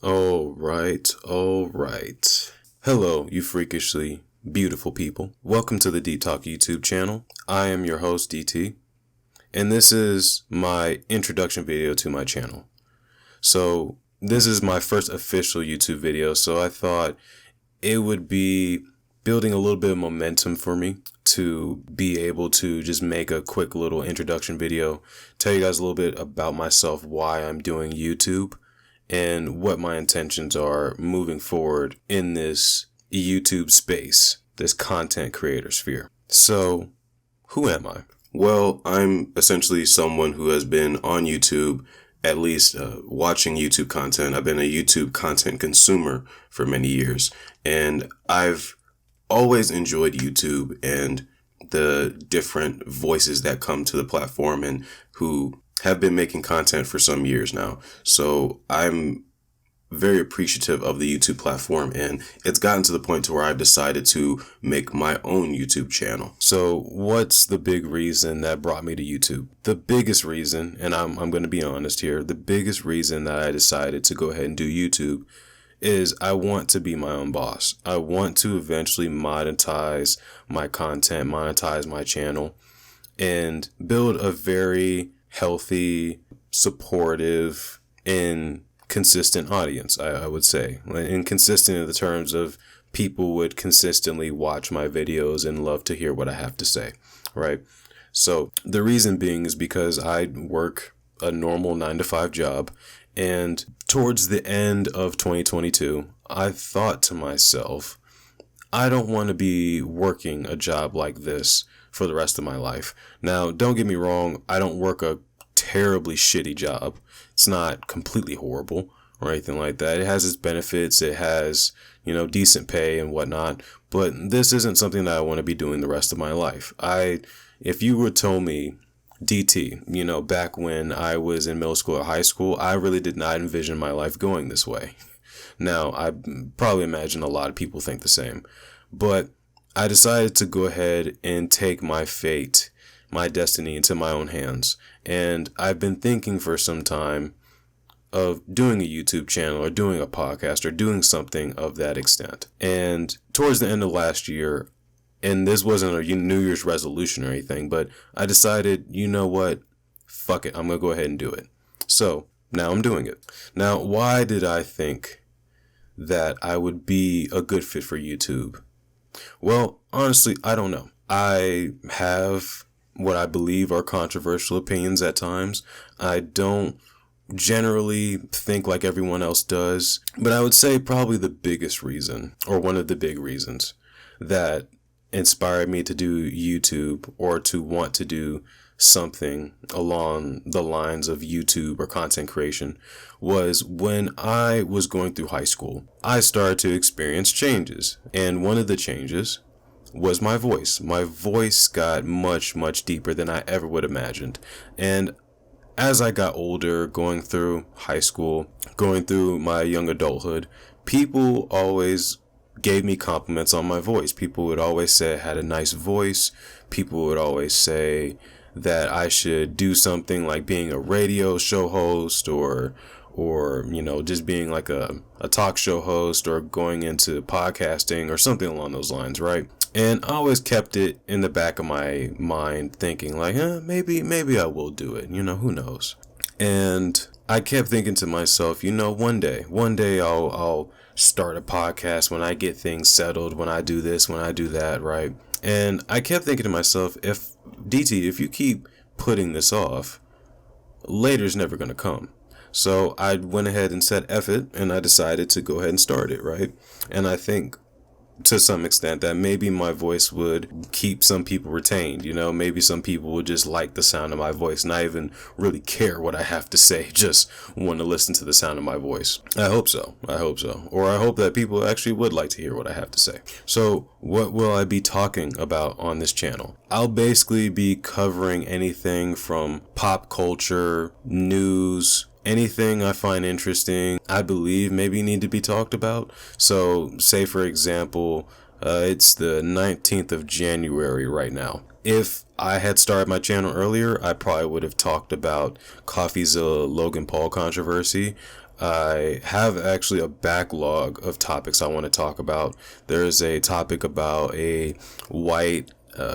All right. Hello, you freakishly beautiful people. Welcome to the Deep Talk YouTube channel. I am your host, DT, and this is my introduction video to my channel. So this is my first official YouTube video, so I thought it would be building a little bit of momentum for me to be able to just make a quick little introduction video, tell you guys a little bit about myself, why I'm doing YouTube, and what my intentions are moving forward in this YouTube space, this content creator sphere. So, who am I? Well, I'm essentially someone who has been on YouTube, at least watching YouTube content. I've been a YouTube content consumer for many years, and I've always enjoyed YouTube and the different voices that come to the platform and who have been making content for some years now. So I'm very appreciative of the YouTube platform, and it's gotten to the point to where I've decided to make my own YouTube channel. So what's the big reason that brought me to YouTube? The biggest reason, and I'm going to be honest here, the biggest reason that I decided to go ahead and do YouTube is I want to be my own boss. I want to eventually monetize my content, monetize my channel, and build a very healthy, supportive, and consistent audience, I would say. And consistent in the terms of people would consistently watch my videos and love to hear what I have to say, right? So the reason being is because I work a normal 9-to-5 job, and towards the end of 2022, I thought to myself, I don't want to be working a job like this for the rest of my life. Now, don't get me wrong, I don't work a terribly shitty job. It's not completely horrible or anything like that. It has its benefits. It has, decent pay and whatnot. But this isn't something that I want to be doing the rest of my life. If you would tell me, DT, back when I was in middle school or high school, I really did not envision my life going this way. Now, I probably imagine a lot of people think the same. But I decided to go ahead and take my fate, my destiny into my own hands. And I've been thinking for some time of doing a YouTube channel or doing a podcast or doing something of that extent. And towards the end of last year, and this wasn't a New Year's resolution or anything, but I decided, you know what? Fuck it. I'm going to go ahead and do it. So now I'm doing it. Now, why did I think that I would be a good fit for YouTube? Well, honestly, I don't know. I have what I believe are controversial opinions at times. I don't generally think like everyone else does, but I would say probably the biggest reason, or one of the big reasons, that inspired me to do YouTube or to want to do something along the lines of YouTube or content creation was when I was going through high school. I started to experience changes, and one of the changes was my voice. My voice got much, much deeper than I ever would have imagined. And as I got older, going through high school, going through my young adulthood, people always gave me compliments on my voice. People would always say I had a nice voice. People would always say that I should do something like being a radio show host or just being like a talk show host or going into podcasting or something along those lines, right? And I always kept it in the back of my mind thinking like, maybe I will do it. Who knows? And I kept thinking to myself, one day I'll start a podcast when I get things settled, when I do this, when I do that, right? And I kept thinking to myself, if you keep putting this off, later's never going to come. So I went ahead and said F it, and I decided to go ahead and start it, right? And I think to some extent that maybe my voice would keep some people retained. Maybe some people would just like the sound of my voice, not even really care what I have to say, just want to listen to the sound of my voice. I hope so. Or I hope that people actually would like to hear what I have to say. So what will I be talking about on this channel? I'll basically be covering anything from pop culture, news, anything I find interesting, I believe maybe need to be talked about. So say for example, it's the 19th of January right now. If I had started my channel earlier, I probably would have talked about CoffeeZilla Logan Paul controversy. I have actually a backlog of topics I want to talk about. There's a topic about a white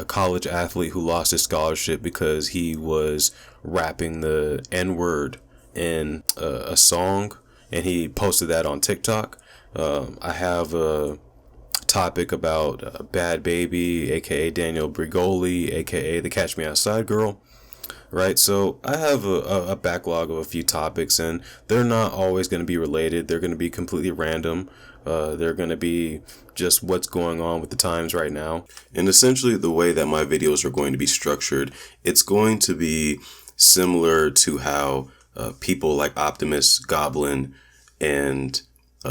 college athlete who lost his scholarship because he was rapping the N-word in a song, and he posted that on TikTok. I have a topic about Bad Baby, aka Danielle Bregoli, aka the Catch Me Outside girl. Right, so I have a backlog of a few topics, and they're not always going to be related. They're going to be completely random. They're going to be just what's going on with the times right now. And essentially, the way that my videos are going to be structured, it's going to be similar to how people like Optimus, Goblin, and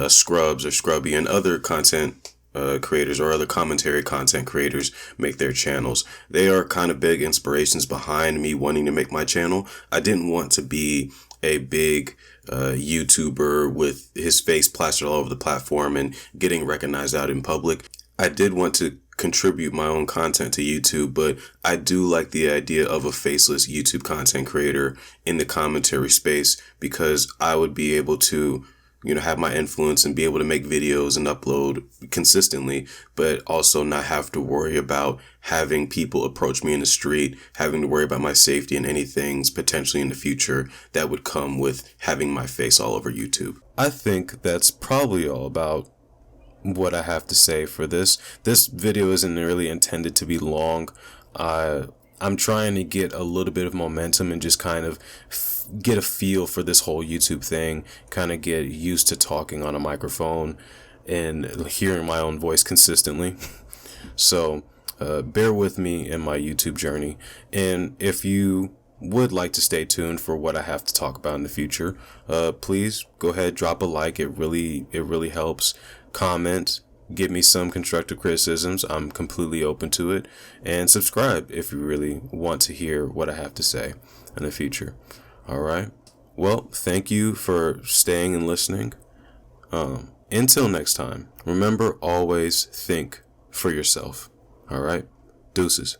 Scrubs or Scrubby and other content creators or other commentary content creators make their channels. They are kind of big inspirations behind me wanting to make my channel. I didn't want to be a big YouTuber with his face plastered all over the platform and getting recognized out in public. I did want to contribute my own content to YouTube, but I do like the idea of a faceless YouTube content creator in the commentary space, because I would be able to have my influence and be able to make videos and upload consistently, but also not have to worry about having people approach me in the street, having to worry about my safety and any things potentially in the future that would come with having my face all over YouTube. I think that's probably all about what I have to say for this. This video isn't really intended to be long. I'm trying to get a little bit of momentum and just kind of get a feel for this whole YouTube thing, kind of get used to talking on a microphone and hearing my own voice consistently. So bear with me in my YouTube journey. And if you would like to stay tuned for what I have to talk about in the future, please go ahead, drop a like. It really helps. Comment. Give me some constructive criticisms. I'm completely open to it. And subscribe if you really want to hear what I have to say in the future. All right. Well, thank you for staying and listening. Until next time, remember, always think for yourself. All right. Deuces.